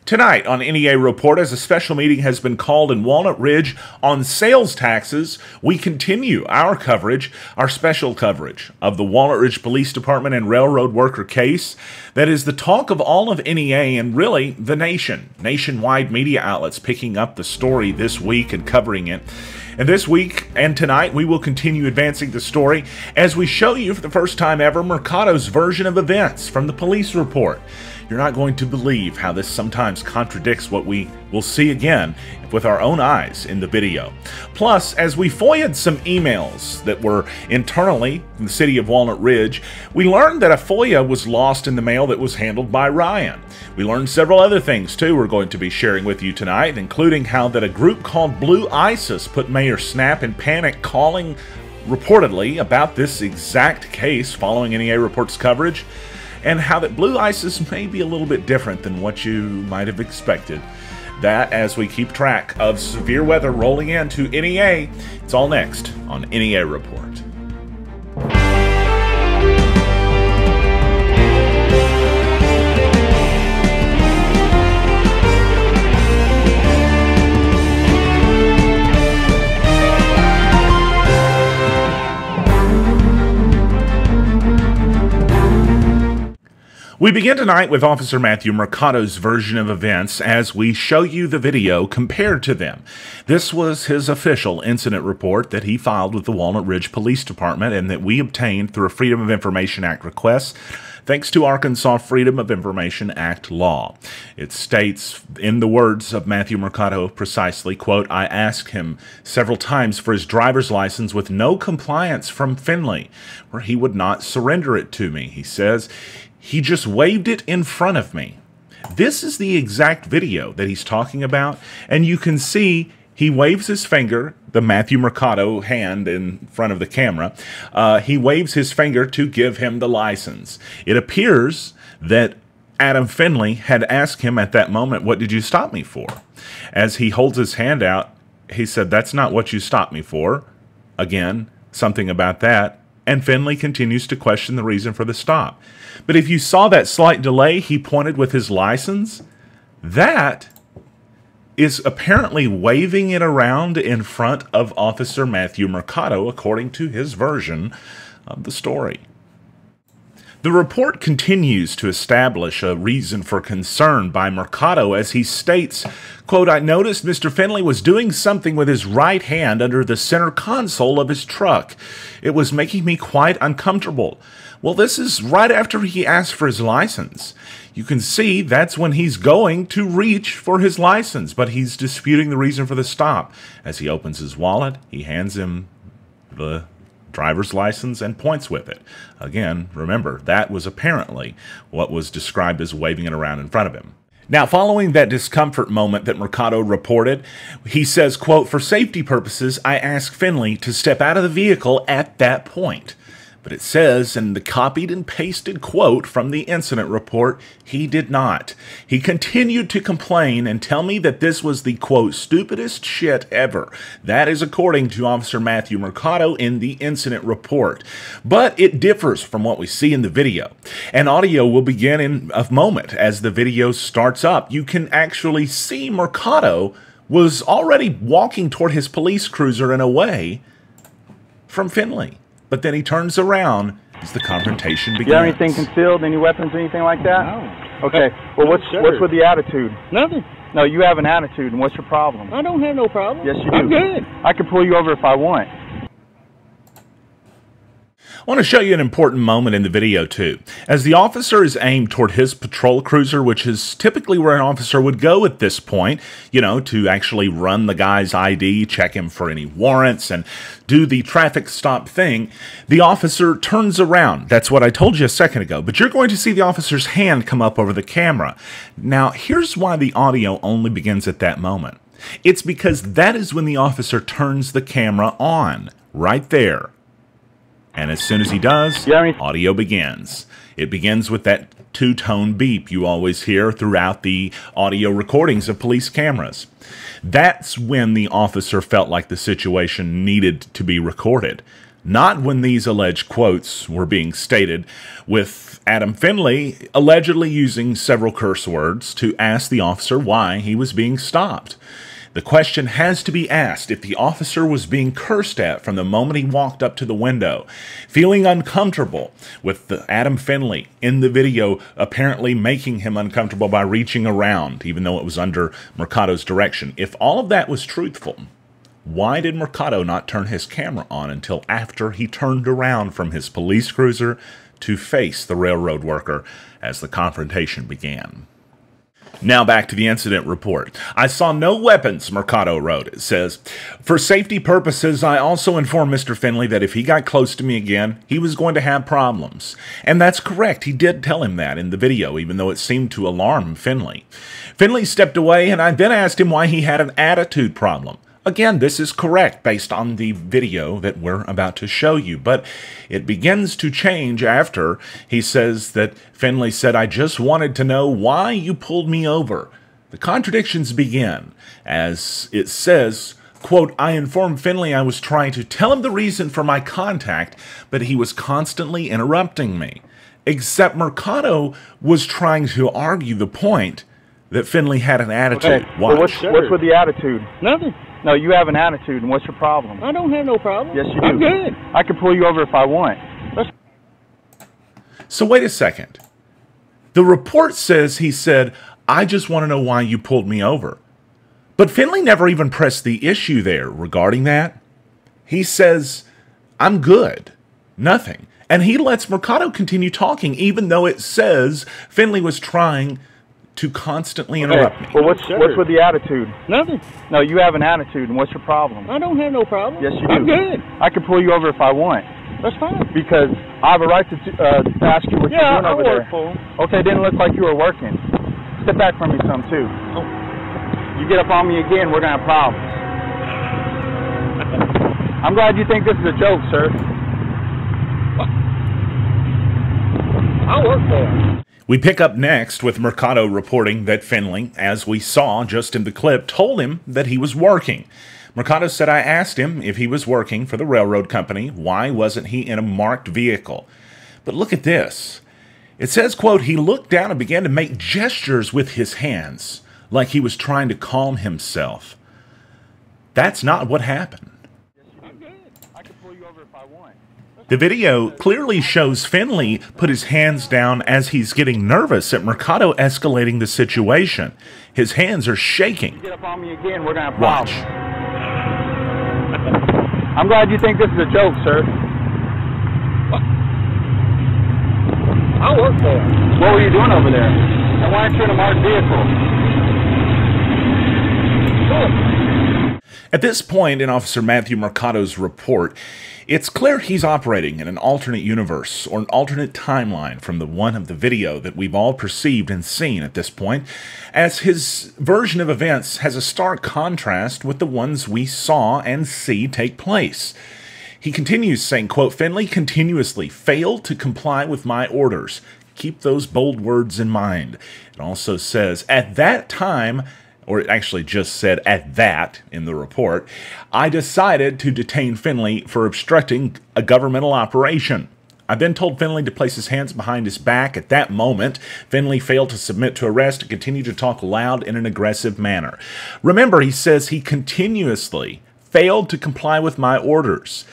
Tonight on NEA Report, as a special meeting has been called in Walnut Ridge on sales taxes, we continue our coverage, our special coverage of the Walnut Ridge Police Department and Railroad Worker case that is the talk of all of NEA and really the nation. Nationwide media outlets picking up the story this week and covering it. And this week and tonight, we will continue advancing the story as we show you for the first time ever Mercado's version of events from the police report. You're not going to believe how this sometimes contradicts what we will see again with our own eyes in the video. Plus, as we FOIA'd some emails that were internally in the city of Walnut Ridge, we learned that a FOIA was lost in the mail that was handled by Ryan. We learned several other things too we're going to be sharing with you tonight, including how that a group called Blue ISIS put Mayor Snap in panic, calling reportedly about this exact case following NEA Report's coverage, and how that Blue ISIS may be a little bit different than what you might have expected. That as we keep track of severe weather rolling into NEA. It's all next on NEA Report. We begin tonight with Officer Matthew Mercado's version of events as we show you the video compared to them. This was his official incident report that he filed with the Walnut Ridge Police Department and that we obtained through a Freedom of Information Act request thanks to Arkansas Freedom of Information Act law. It states, in the words of Matthew Mercado precisely, quote, "I asked him several times for his driver's license with no compliance from Finley, where he would not surrender it to me." He says, "He just waved it in front of me." This is the exact video that he's talking about, and you can see he waves his finger, the Matthew Mercado hand in front of the camera. He waves his finger to give him the license. It appears that Adam Finley had asked him at that moment, "What did you stop me for?" As he holds his hand out, he said, "That's not what you stopped me for." Again, something about that. And Finley continues to question the reason for the stop. But if you saw that slight delay, he pointed with his license. That is apparently waving it around in front of Officer Matthew Mercado, according to his version of the story. The report continues to establish a reason for concern by Mercado as he states, quote, "I noticed Mr. Finley was doing something with his right hand under the center console of his truck. It was making me quite uncomfortable." Well, this is right after he asked for his license. You can see that's when he's going to reach for his license, but he's disputing the reason for the stop. As he opens his wallet, he hands him the driver's license and points with it. Again, remember, that was apparently what was described as waving it around in front of him. Now, following that discomfort moment that Mercado reported, he says, quote, "For safety purposes, I asked Finley to step out of the vehicle at that point." But it says in the copied and pasted quote from the incident report, he did not. He continued to complain and tell me that this was the, quote, "stupidest shit ever." That is according to Officer Matthew Mercado in the incident report. But it differs from what we see in the video. And audio will begin in a moment as the video starts up. You can actually see Mercado was already walking toward his police cruiser and away from Finley. But then he turns around as the confrontation begins. You have anything concealed, any weapons, anything like that? No. Okay. Well, what's with the attitude? Nothing. No, you have an attitude, and what's your problem? I don't have no problem. Yes, you do. I'm good. I can pull you over if I want. I want to show you an important moment in the video, too. As the officer is aimed toward his patrol cruiser, which is typically where an officer would go at this point, you know, to actually run the guy's ID, check him for any warrants, and do the traffic stop thing, the officer turns around. That's what I told you a second ago, but you're going to see the officer's hand come up over the camera. Now, here's why the audio only begins at that moment. It's because that is when the officer turns the camera on, right there. And as soon as he does, audio begins. It begins with that two-tone beep you always hear throughout the audio recordings of police cameras. That's when the officer felt like the situation needed to be recorded. not when these alleged quotes were being stated, with Adam Finley allegedly using several curse words to ask the officer why he was being stopped. The question has to be asked if the officer was being cursed at from the moment he walked up to the window, feeling uncomfortable with Adam Finley in the video apparently making him uncomfortable by reaching around, even though it was under Mercado's direction. If all of that was truthful, why did Mercado not turn his camera on until after he turned around from his police cruiser to face the railroad worker as the confrontation began? Now back to the incident report. I saw no weapons, Mercado wrote. It says, for safety purposes, I also informed Mr. Finley that if he got close to me again, he was going to have problems. And that's correct. He did tell him that in the video, even though it seemed to alarm Finley. Finley stepped away, and I then asked him why he had an attitude problem. Again, this is correct based on the video that we're about to show you, but it begins to change after he says that Finley said, I just wanted to know why you pulled me over. The contradictions begin as it says, quote, I informed Finley I was trying to tell him the reason for my contact, but he was constantly interrupting me. Except Mercado was trying to argue the point that Finley had an attitude. Okay. Well, what's with the attitude? Nothing. No, you have an attitude, and what's your problem? I don't have no problem. Yes, you do. I'm good. I can pull you over if I want. So wait a second. The report says he said, I just want to know why you pulled me over. But Finley never even pressed the issue there regarding that. He says, I'm good. Nothing. And he lets Mercado continue talking, even though it says Finley was trying to constantly interrupt me. Well, what's with the attitude? Nothing. No, you have an attitude, and what's your problem? I don't have no problem. Yes, you do. I'm good. I can pull you over if I want. That's fine. Because I have a right to ask you what you're doing over there. Yeah, I work for him. Okay, it didn't look like you were working. Step back from me some, too. Oh. You get up on me again, we're going to have problems. I'm glad you think this is a joke, sir. I work for him. We pick up next with Mercado reporting that Finley, as we saw just in the clip, told him that he was working. Mercado said, I asked him if he was working for the railroad company. Why wasn't he in a marked vehicle? But look at this. It says, quote, he looked down and began to make gestures with his hands, like he was trying to calm himself. That's not what happened. I'm good. I can pull you over if I want. The video clearly shows Finley put his hands down as he's getting nervous at Mercado escalating the situation. His hands are shaking. You get up on me again, we're going to have Watch. problems. I'm glad you think this is a joke, sir. I work for him. What were you doing over there? And why aren't you in a marked vehicle? At this point in Officer Matthew Mercado's report, it's clear he's operating in an alternate universe or an alternate timeline from the one of the video that we've all perceived and seen at this point, as his version of events has a stark contrast with the ones we saw and see take place. He continues saying, quote, Finley continuously failed to comply with my orders. Keep those bold words in mind. It also says, at that time, or it actually just said at that in the report, I decided to detain Finley for obstructing a governmental operation. I then told Finley to place his hands behind his back. At that moment, Finley failed to submit to arrest and continued to talk loud in an aggressive manner. Remember, he says he continuously failed to comply with my orders.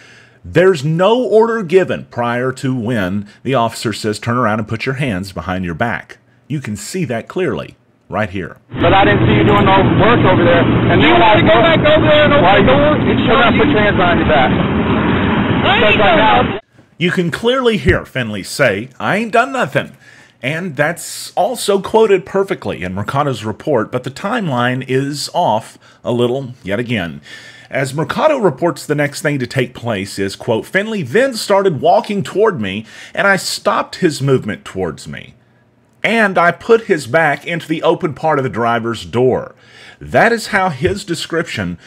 There's no order given prior to when the officer says turn around and put your hands behind your back. You can see that clearly right here. But I didn't see you doing no work over there. And You then want to go back over there and open the door? You're going to put your hands behind your back. I ain't Right now, You can clearly hear Finley say, I ain't done nothing. And that's also quoted perfectly in Mercado's report, but the timeline is off a little yet again. As Mercado reports, the next thing to take place is, quote, Finley then started walking toward me, and I stopped his movement towards me. And I put his back into the open part of the driver's door. That is how his description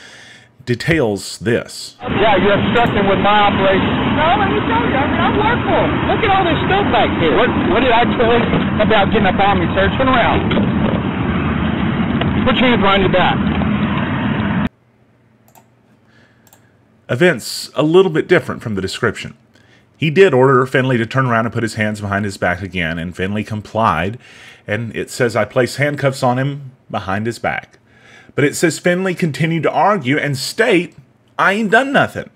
details this. yeah, you're obstructing with my operation. No, let me tell you. I work for him. Look at all this stuff back here. What did I tell you about getting up on me, sir? Turn around. Put your hands behind your back. Events a little bit different from the description. He did order Finley to turn around and put his hands behind his back again, and Finley complied, and it says I placed handcuffs on him behind his back. But it says Finley continued to argue and state, I ain't done nothing.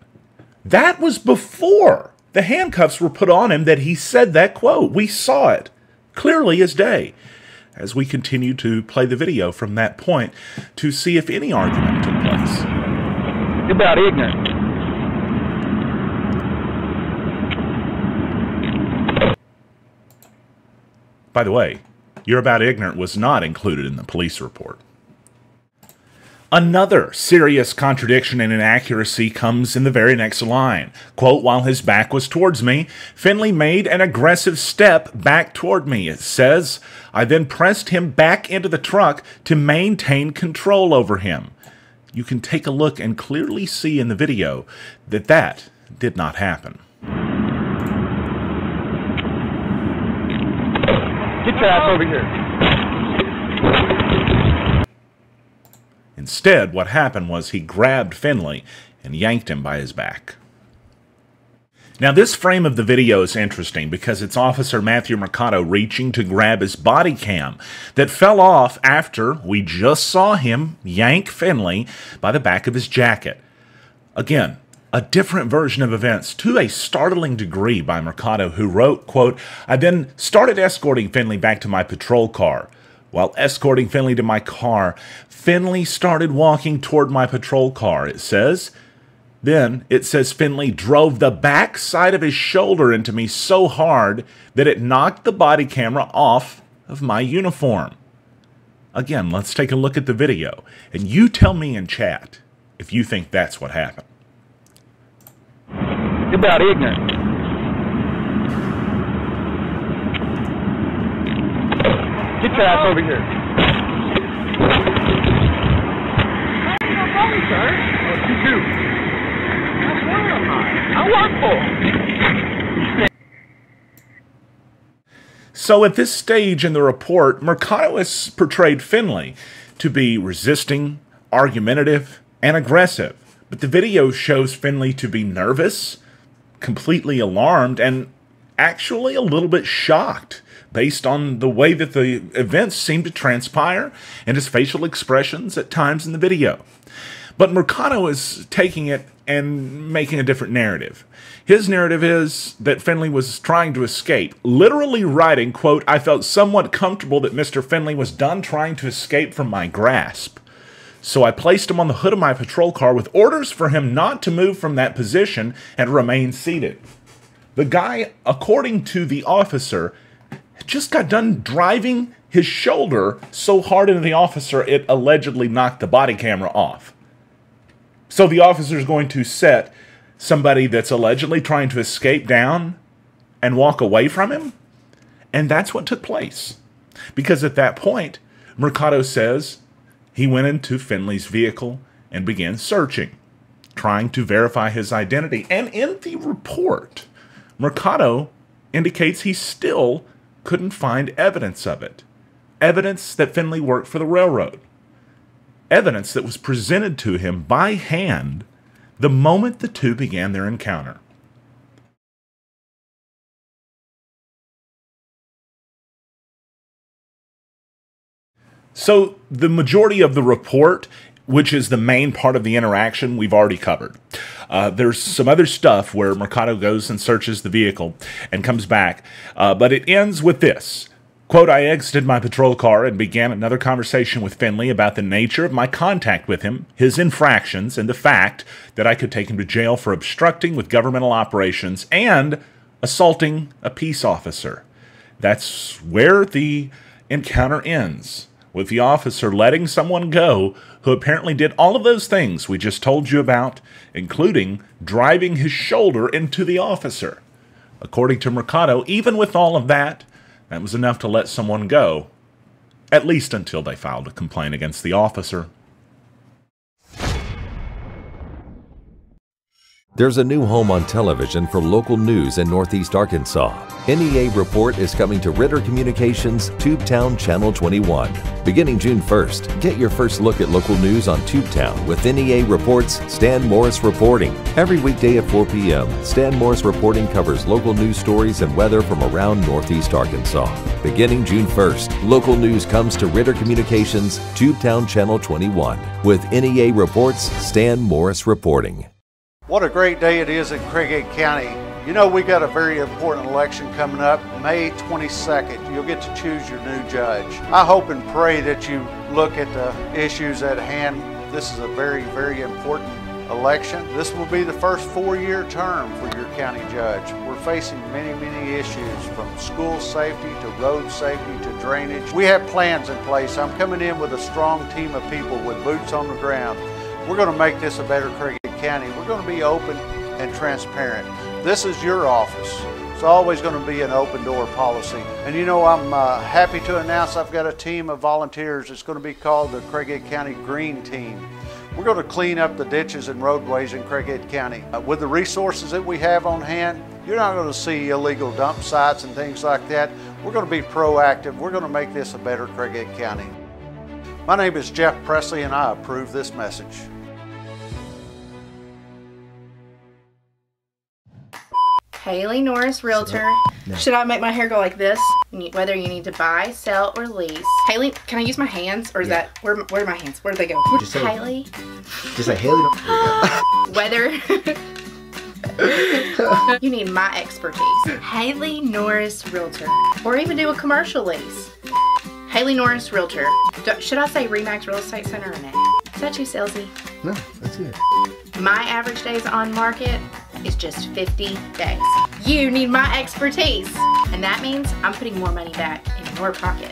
That was before the handcuffs were put on him that he said that quote. We saw it clearly as day as we continue to play the video from that point to see if any argument took place. You're about ignorant. By the way, "You're about ignorant" was not included in the police report. Another serious contradiction and inaccuracy comes in the very next line. Quote, while his back was towards me, Finley made an aggressive step back toward me. It says, I then pressed him back into the truck to maintain control over him. You can take a look and clearly see in the video that that did not happen. Get your ass over here. Instead, what happened was he grabbed Finley and yanked him by his back. Now, this frame of the video is interesting because it's Officer Matthew Mercado reaching to grab his body cam that fell off after we just saw him yank Finley by the back of his jacket. Again, a different version of events to a startling degree by Mercado, who wrote, quote, I then started escorting Finley back to my patrol car. While escorting Finley to my car, Finley started walking toward my patrol car, it says. Then, it says Finley drove the back side of his shoulder into me so hard that it knocked the body camera off of my uniform. Again, let's take a look at the video, and you tell me in chat if you think that's what happened. You're about ignorant. Get your ass over here. You too. I work for. So at this stage in the report, Mercado has portrayed Finley to be resisting, argumentative, and aggressive. But the video shows Finley to be nervous, completely alarmed, and actually a little bit shocked based on the way that the events seem to transpire and his facial expressions at times in the video. But Mercado is taking it and making a different narrative. His narrative is that Finley was trying to escape, literally writing, quote, I felt somewhat comfortable that Mr. Finley was done trying to escape from my grasp. So I placed him on the hood of my patrol car with orders for him not to move from that position and remain seated. The guy, according to the officer, just got done driving his shoulder so hard into the officer it allegedly knocked the body camera off. So the officer is going to set somebody that's allegedly trying to escape down and walk away from him? And that's what took place. Because at that point, Mercado says he went into Finley's vehicle and began searching, trying to verify his identity. And in the report, Mercado indicates he still couldn't find evidence of it. Evidence that Finley worked for the railroad. Evidence that was presented to him by hand the moment the two began their encounter. So the majority of the report, which is the main part of the interaction, we've already covered. There's some other stuff where Mercado goes and searches the vehicle and comes back, but it ends with this. Quote, I exited my patrol car and began another conversation with Finley about the nature of my contact with him, his infractions, and the fact that I could take him to jail for obstructing with governmental operations and assaulting a peace officer. That's where the encounter ends, with the officer letting someone go who apparently did all of those things we just told you about, including driving his shoulder into the officer. According to Mercado, even with all of that, that was enough to let someone go, at least until they filed a complaint against the officer. There's a new home on television for local news in Northeast Arkansas. NEA Report is coming to Wrkr Communications Tubetown Channel 21. Beginning June 1st, get your first look at local news on Tubetown with NEA Report's Stan Morris Reporting. Every weekday at 4 p.m., Stan Morris Reporting covers local news stories and weather from around Northeast Arkansas. Beginning June 1st, local news comes to Wrkr Communications Tubetown Channel 21 with NEA Report's Stan Morris Reporting. What a great day it is in Craighead County. You know, we got a very important election coming up, May 22nd. You'll get to choose your new judge. I hope and pray that you look at the issues at hand. This is a very, very important election. This will be the first 4-year term for your county judge. We're facing many, many issues from school safety to road safety to drainage. We have plans in place. I'm coming in with a strong team of people with boots on the ground. We're going to make this a better Craighead County. We're going to be open and transparent. This is your office. It's always going to be an open door policy. And you know, I'm happy to announce I've got a team of volunteers. It's going to be called the Craighead County Green Team. We're going to clean up the ditches and roadways in Craighead County. With the resources that we have on hand, you're not going to see illegal dump sites and things like that. We're going to be proactive. We're going to make this a better Craighead County. My name is Jeff Presley and I approve this message. Haley Norris, Realtor. Should I make my hair go like this? Whether you need to buy, sell, or lease. Haley, can I use my hands? Or is that, where are my hands? Where do they go? Just say, Haley. Just say Haley. Whether you need my expertise. Haley Norris, Realtor. Or even do a commercial lease. Haley Norris, Realtor. Should I say Remax Real Estate Center or no? Is that too salesy? No, that's good. My average days on market is just 50 days. You need my expertise. And that means I'm putting more money back in your pocket.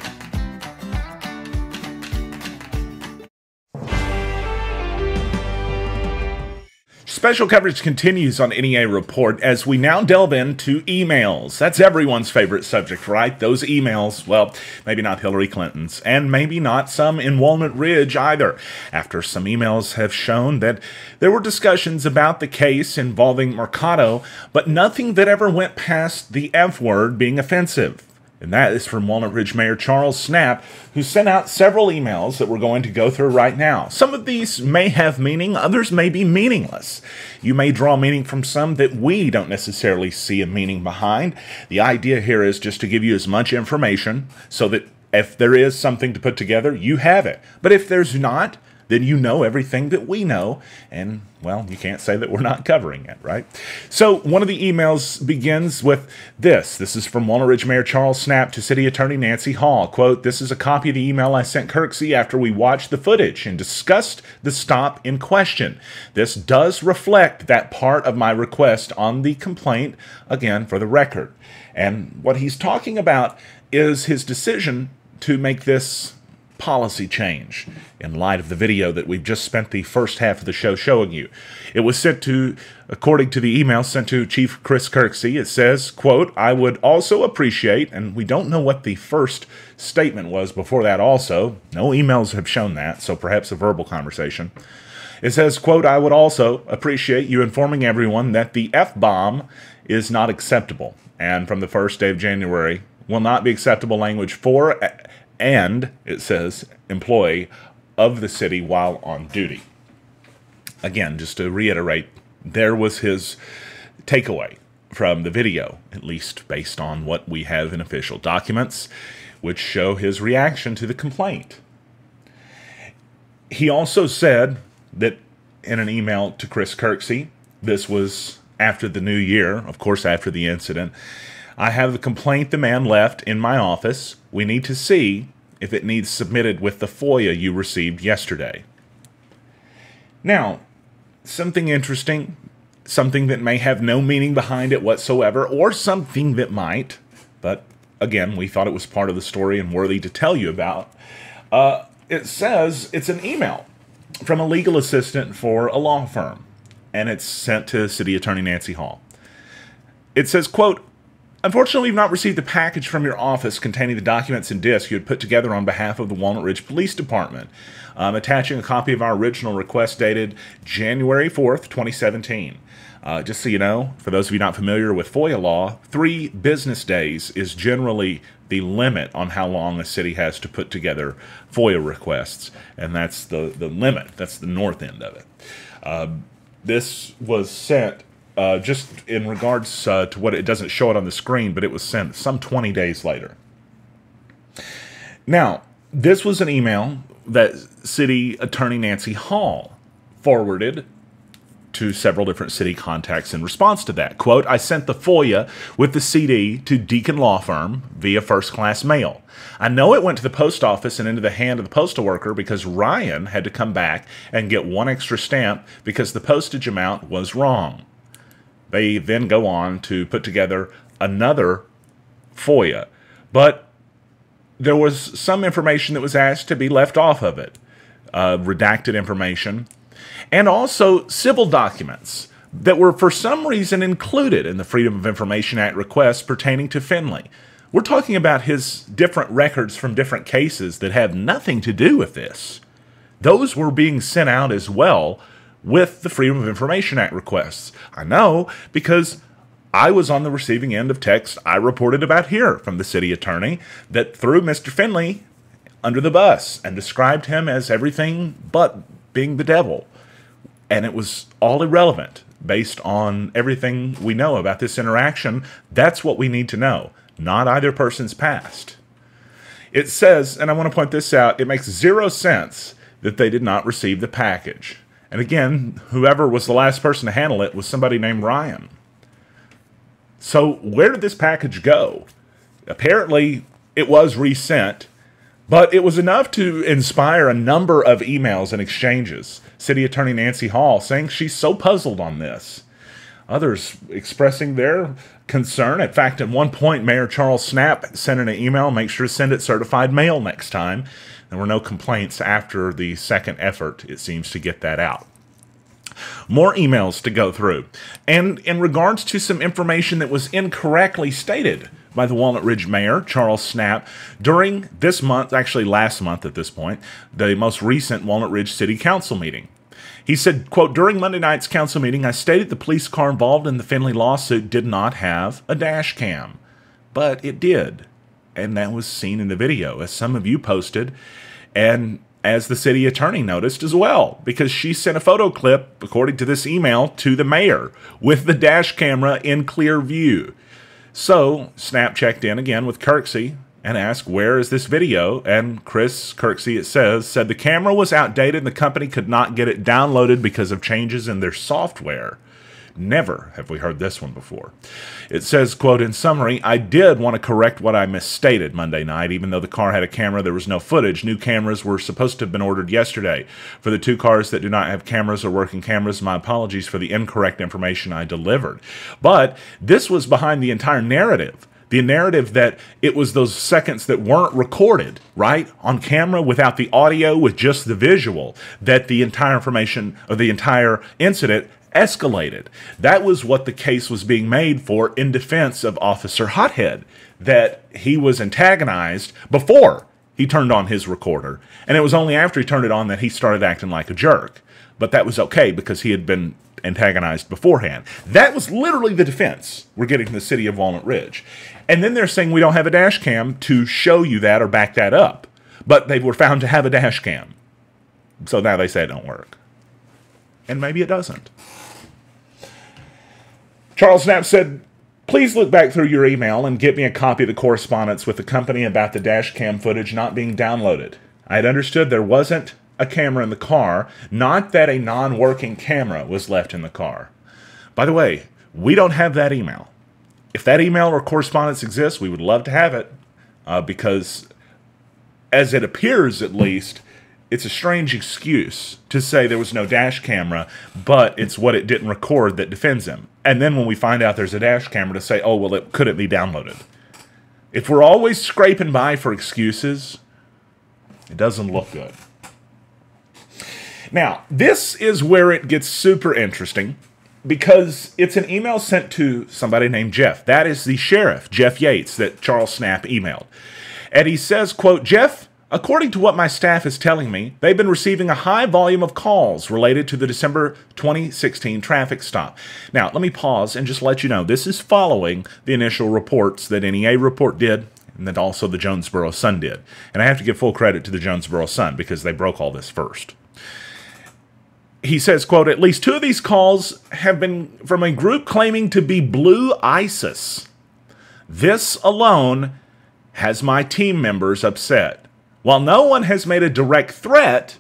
Special coverage continues on NEA Report as we now delve into emails. That's everyone's favorite subject, right? Those emails, well, maybe not Hillary Clinton's, and maybe not some in Walnut Ridge either, after some emails have shown that there were discussions about the case involving Mercado, but nothing that ever went past the F word being offensive. And that is from Walnut Ridge Mayor Charles Snapp, who sent out several emails that we're going to go through right now. Some of these may have meaning, others may be meaningless. You may draw meaning from some that we don't necessarily see a meaning behind. The idea here is just to give you as much information so that if there is something to put together, you have it. But if there's not, then you know everything that we know, and, well, you can't say that we're not covering it, right? So one of the emails begins with this. This is from Walnut Ridge Mayor Charles Snapp to City Attorney Nancy Hall. Quote, "This is a copy of the email I sent Kirksey after we watched the footage and discussed the stop in question. This does reflect that part of my request on the complaint, again, for the record." And what he's talking about is his decision to make this policy change in light of the video that we've just spent the first half of the show showing you. It was sent to, according to the email sent to Chief Chris Kirksey, it says, quote, "I would also appreciate," and we don't know what the first statement was before that also. No emails have shown that, so perhaps a verbal conversation. It says, quote, "I would also appreciate you informing everyone that the F-bomb is not acceptable, and from the first day of January will not be acceptable language for and," it says, "employee of the city while on duty." Again, just to reiterate, there was his takeaway from the video, at least based on what we have in official documents, which show his reaction to the complaint. He also said that in an email to Chris Kirksey, this was after the new year, of course after the incident, "I have the complaint the man left in my office. We need to see if it needs submitted with the FOIA you received yesterday." Now, something interesting, something that may have no meaning behind it whatsoever, or something that might, but again, we thought it was part of the story and worthy to tell you about. It says it's an email from a legal assistant for a law firm, and it's sent to City Attorney Nancy Hall. It says, quote, Unfortunately, we've not received the package from your office containing the documents and disks you had put together on behalf of the Walnut Ridge Police Department. Attaching a copy of our original request dated January 4th, 2017. Just so you know, for those of you not familiar with FOIA law, 3 business days is generally the limit on how long a city has to put together FOIA requests, and that's the limit. That's the north end of it. This was sent, just in regards to what it doesn't show it on the screen, but it was sent some 20 days later. Now, this was an email that City Attorney Nancy Hall forwarded to several different city contacts in response to that. Quote, I sent the FOIA with the CD to Deacon Law Firm via first-class mail. I know it went to the post office and into the hand of the postal worker because Ryan had to come back and get 1 extra stamp because the postage amount was wrong. They then go on to put together another FOIA, but there was some information that was asked to be left off of it, redacted information, and also civil documents that were for some reason included in the Freedom of Information Act request pertaining to Finley. We're talking about his different records from different cases that have nothing to do with this. Those were being sent out as well with the Freedom of Information Act requests. I know because I was on the receiving end of text I reported about here from the city attorney that threw Mr. Finley under the bus and described him as everything but being the devil. And it was all irrelevant based on everything we know about this interaction. That's what we need to know, not either person's past. It says, and I want to point this out, it makes 0 sense that they did not receive the package. And again, whoever was the last person to handle it was somebody named Ryan. So where did this package go? Apparently, it was resent, but it was enough to inspire a number of emails and exchanges. City Attorney Nancy Hall saying she's so puzzled on this. Others expressing their concern. In fact, at one point, Mayor Charles Snap sent in an email, make sure to send it certified mail next time. There were no complaints after the second effort, it seems, to get that out. More emails to go through. And in regards to some information that was incorrectly stated by the Walnut Ridge Mayor, Charles Snap, during this month, actually last month at this point, the most recent Walnut Ridge City Council meeting. He said, quote, during Monday night's council meeting, I stated the police car involved in the Finley lawsuit did not have a dash cam. But it did. And that was seen in the video, as some of you posted, and as the city attorney noticed as well, because she sent a photo clip, according to this email, to the mayor with the dash camera in clear view. So Snap checked in again with Kirksey and asked, where is this video? And Chris Kirksey, it said the camera was outdated and the company could not get it downloaded because of changes in their software. Never have we heard this one before. It says, quote, in summary, I did want to correct what I misstated Monday night. Even though the car had a camera, there was no footage. New cameras were supposed to have been ordered yesterday. For the 2 cars that do not have cameras or working cameras, my apologies for the incorrect information I delivered. But this was behind the entire narrative. The narrative that it was those seconds that weren't recorded, right, on camera without the audio, with just the visual, that the entire information of the entire incident escalated. That was what the case was being made for in defense of Officer Hothead, that he was antagonized before he turned on his recorder, and it was only after he turned it on that he started acting like a jerk. But that was okay because he had been antagonized beforehand. That was literally the defense we're getting from the city of Walnut Ridge. And then they're saying we don't have a dash cam to show you that or back that up. But they were found to have a dash cam. So now they say it don't work. And maybe it doesn't. Charles Knapp said, please look back through your email and get me a copy of the correspondence with the company about the dash cam footage not being downloaded. I had understood there wasn't a camera in the car, not that a non-working camera was left in the car. By the way, we don't have that email. If that email or correspondence exists, we would love to have it because, as it appears at least, it's a strange excuse to say there was no dash camera, but it's what it didn't record that defends him. And then when we find out there's a dash camera to say, oh, well, it couldn't be downloaded. If we're always scraping by for excuses, it doesn't look good. Now, this is where it gets super interesting because it's an email sent to somebody named Jeff. That is the sheriff, Jeff Yates, that Charles Snapp emailed. And he says, quote, Jeff, according to what my staff is telling me, they've been receiving a high volume of calls related to the December 2016 traffic stop. Now, let me pause and just let you know, this is following the initial reports that NEA report did, and that also the Jonesboro Sun did. And I have to give full credit to the Jonesboro Sun because they broke all this first. He says, quote, at least 2 of these calls have been from a group claiming to be Blue ISIS. This alone has my team members upset. While no one has made a direct threat,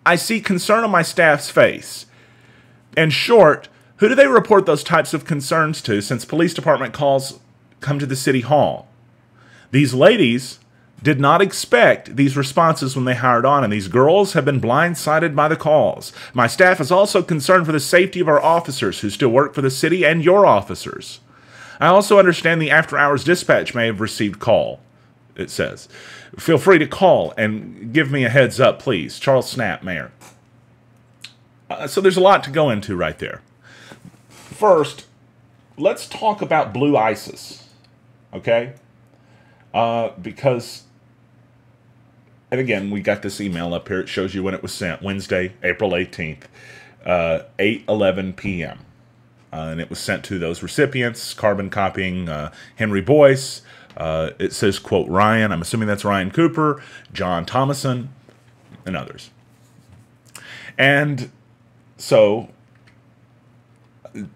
I see concern on my staff's face. In short, who do they report those types of concerns to since police department calls come to the city hall? These ladies did not expect these responses when they hired on, and these girls have been blindsided by the calls. My staff is also concerned for the safety of our officers who still work for the city and your officers. I also understand the after-hours dispatch may have received call, it says. Feel free to call and give me a heads up, please. Charles Snapp, Mayor. So there's a lot to go into right there. First, let's talk about Blue ISIS, okay? Because... And again, we got this email up here. It shows you when it was sent. Wednesday, April 18th, 8:11 p.m. And it was sent to those recipients, carbon copying Henry Boyce. It says, quote, Ryan. I'm assuming that's Ryan Cooper, John Thomason, and others. And so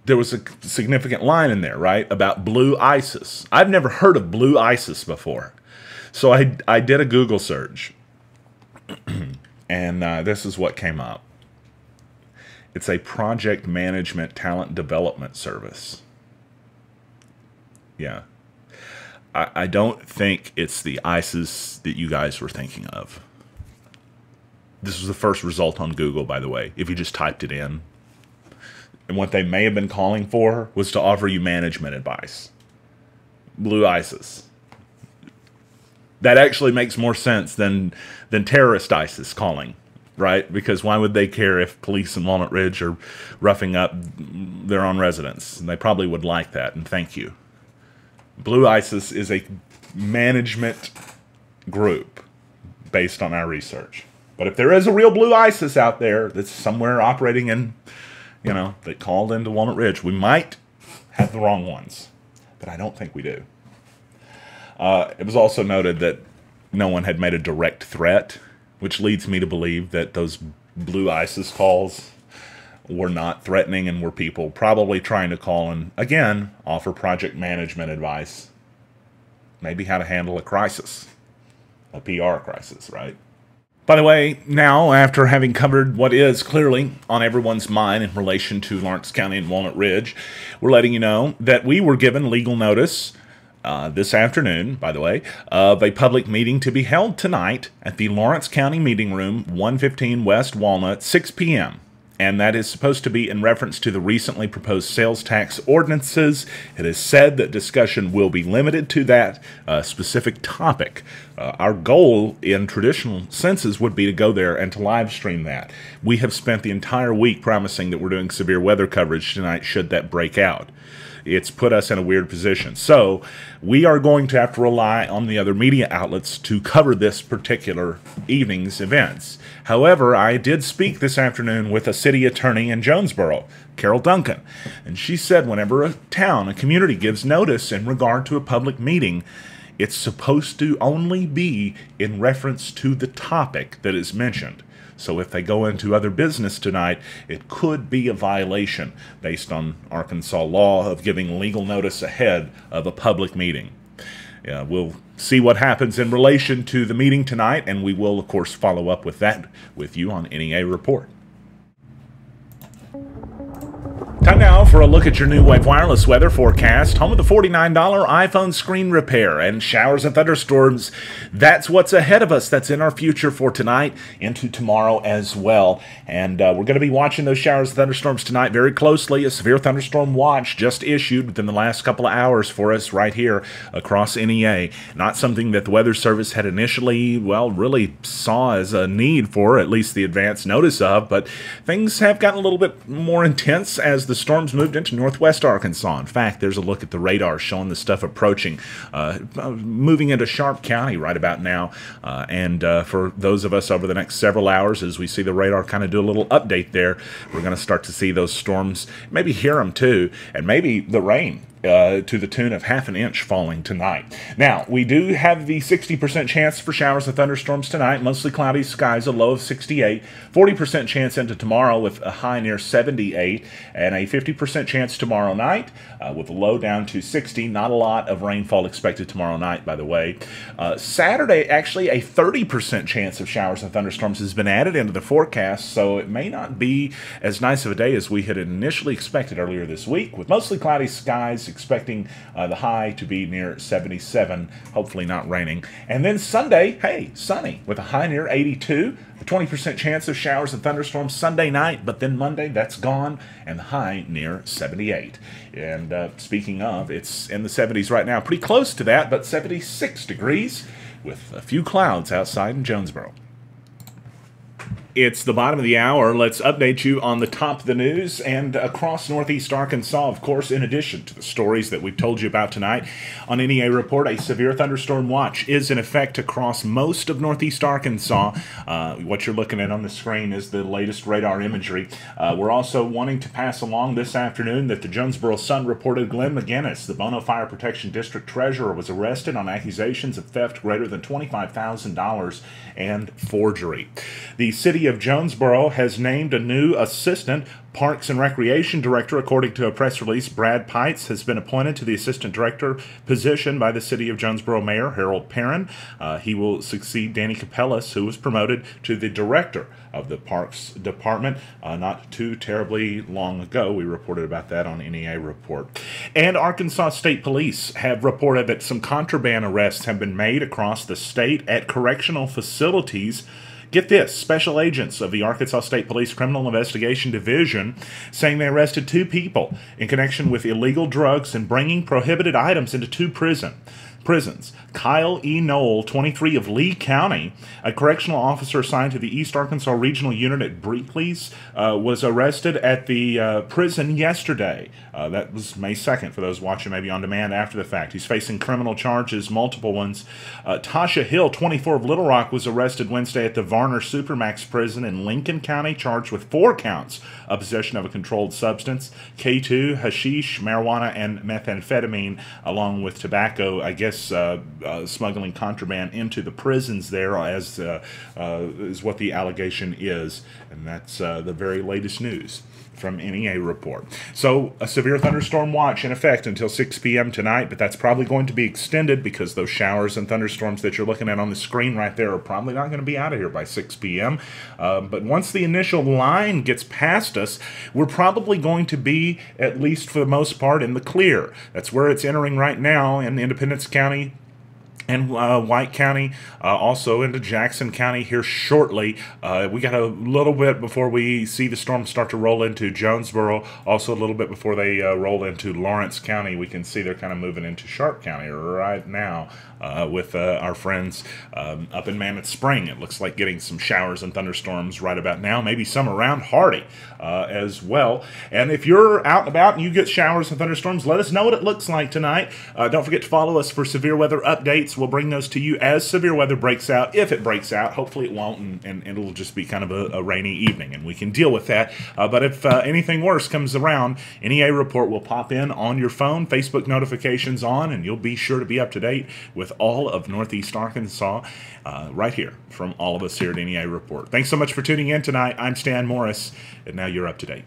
there was a significant line in there, right, about Blue ISIS. I've never heard of Blue ISIS before. So I did a Google search. And this is what came up. It's a project management talent development service. Yeah. I don't think it's the ISIS that you guys were thinking of. This was the first result on Google, by the way, if you just typed it in. And what they may have been calling for was to offer you management advice. Blue ISIS. That actually makes more sense than terrorist ISIS calling, right? Because why would they care if police in Walnut Ridge are roughing up their own residents? And they probably would like that, and thank you. Blue ISIS is a management group based on our research. But if there is a real Blue ISIS out there that's somewhere operating in, you know, that called into Walnut Ridge, we might have the wrong ones. But I don't think we do. It was also noted that no one had made a direct threat, which leads me to believe that those Blue ISIS calls were not threatening and were people probably trying to call and, again, offer project management advice. Maybe how to handle a crisis, a PR crisis, right? By the way, now, after having covered what is clearly on everyone's mind in relation to Lawrence County and Walnut Ridge, we're letting you know that we were given legal notice this afternoon, by the way, of a public meeting to be held tonight at the Lawrence County Meeting Room, 115 West Walnut, 6 p.m. And that is supposed to be in reference to the recently proposed sales tax ordinances. It is said that discussion will be limited to that specific topic. Our goal in traditional senses would be to go there and to live stream that. We have spent the entire week promising that we're doing severe weather coverage tonight should that break out. It's put us in a weird position. So we are going to have to rely on the other media outlets to cover this particular evening's events. However, I did speak this afternoon with a city attorney in Jonesboro, Carol Duncan, and she said whenever a town, a community gives notice in regard to a public meeting, it's supposed to only be in reference to the topic that is mentioned. So if they go into other business tonight, it could be a violation based on Arkansas law of giving legal notice ahead of a public meeting. We'll see what happens in relation to the meeting tonight, and we will, of course, follow up with that with you on NEA Report. Time now for a look at your new wave wireless weather forecast. Home of the $49 iPhone screen repair and showers and thunderstorms. That's what's ahead of us. That's in our future for tonight into tomorrow as well. And we're going to be watching those showers and thunderstorms tonight very closely. A severe thunderstorm watch just issued within the last couple of hours for us right here across NEA. Not something that the Weather Service had initially, well, really saw as a need for, at least the advance notice of. But things have gotten a little bit more intense as the storms moved into northwest Arkansas. In fact, there's a look at the radar showing the stuff approaching, moving into Sharp County right about now. For those of us over the next several hours, as we see the radar kind of do a little update there, we're going to start to see those storms, maybe hear them too, and maybe the rain to the tune of ½ an inch falling tonight. Now, we do have the 60% chance for showers and thunderstorms tonight, mostly cloudy skies, a low of 68, 40% chance into tomorrow with a high near 78, and a 50% chance tomorrow night with a low down to 60. Not a lot of rainfall expected tomorrow night, by the way. Saturday, actually, a 30% chance of showers and thunderstorms has been added into the forecast, so it may not be as nice of a day as we had initially expected earlier this week, with mostly cloudy skies, expecting the high to be near 77, hopefully not raining. And then Sunday, hey, sunny, with a high near 82, a 20% chance of showers and thunderstorms Sunday night, but then Monday, that's gone, and the high near 78. And speaking of, it's in the 70s right now, pretty close to that, but 76 degrees with a few clouds outside in Jonesboro. It's the bottom of the hour. Let's update you on the top of the news and across northeast Arkansas, of course, in addition to the stories that we've told you about tonight. On NEA Report, a severe thunderstorm watch is in effect across most of northeast Arkansas. What you're looking at on the screen is the latest radar imagery. We're also wanting to pass along this afternoon that the Jonesboro Sun reported Glenn McGinnis, the Bono Fire Protection District Treasurer, was arrested on accusations of theft greater than $25,000 and forgery. The city of Jonesboro has named a new assistant Parks and Recreation Director. According to a press release, Brad Pites has been appointed to the Assistant Director position by the City of Jonesboro Mayor Harold Perrin. He will succeed Danny Capellas, who was promoted to the Director of the Parks Department not too terribly long ago. We reported about that on NEA Report. And Arkansas State Police have reported that some contraband arrests have been made across the state at correctional facilities. Get this, special agents of the Arkansas State Police Criminal Investigation Division saying they arrested 2 people in connection with illegal drugs and bringing prohibited items into 2 prisons. Kyle E. Knoll, 23, of Lee County, a correctional officer assigned to the East Arkansas Regional Unit at Breakley's, was arrested at the prison yesterday. That was May 2nd, for those watching maybe on demand after the fact. He's facing criminal charges, multiple ones. Tasha Hill, 24, of Little Rock, was arrested Wednesday at the Varner Supermax prison in Lincoln County, charged with 4 counts of possession of a controlled substance, K2, hashish, marijuana, and methamphetamine, along with tobacco, I guess smuggling contraband into the prisons there, as is what the allegation is. And that's the very latest news from NEA Report. So a severe thunderstorm watch in effect until 6 p.m. tonight, but that's probably going to be extended because those showers and thunderstorms that you're looking at on the screen right there are probably not going to be out of here by 6 p.m. But once the initial line gets past us, we're probably going to be, at least for the most part, in the clear. That's where it's entering right now in Independence County and White County, also into Jackson County here shortly. We got a little bit before we see the storm start to roll into Jonesboro, also a little bit before they roll into Lawrence County. We can see they're kind of moving into Sharp County right now with our friends up in Mammoth Spring. It looks like getting some showers and thunderstorms right about now, maybe some around Hardy as well. And if you're out and about and you get showers and thunderstorms, let us know what it looks like tonight. Don't forget to follow us for severe weather updates. We'll bring those to you as severe weather breaks out, if it breaks out. Hopefully it won't, and it'll just be kind of a rainy evening, and we can deal with that. But if anything worse comes around, NEA Report will pop in on your phone, Facebook notifications on, and you'll be sure to be up to date with all of Northeast Arkansas right here from all of us here at NEA Report. Thanks so much for tuning in tonight. I'm Stan Morris, and now you're up to date.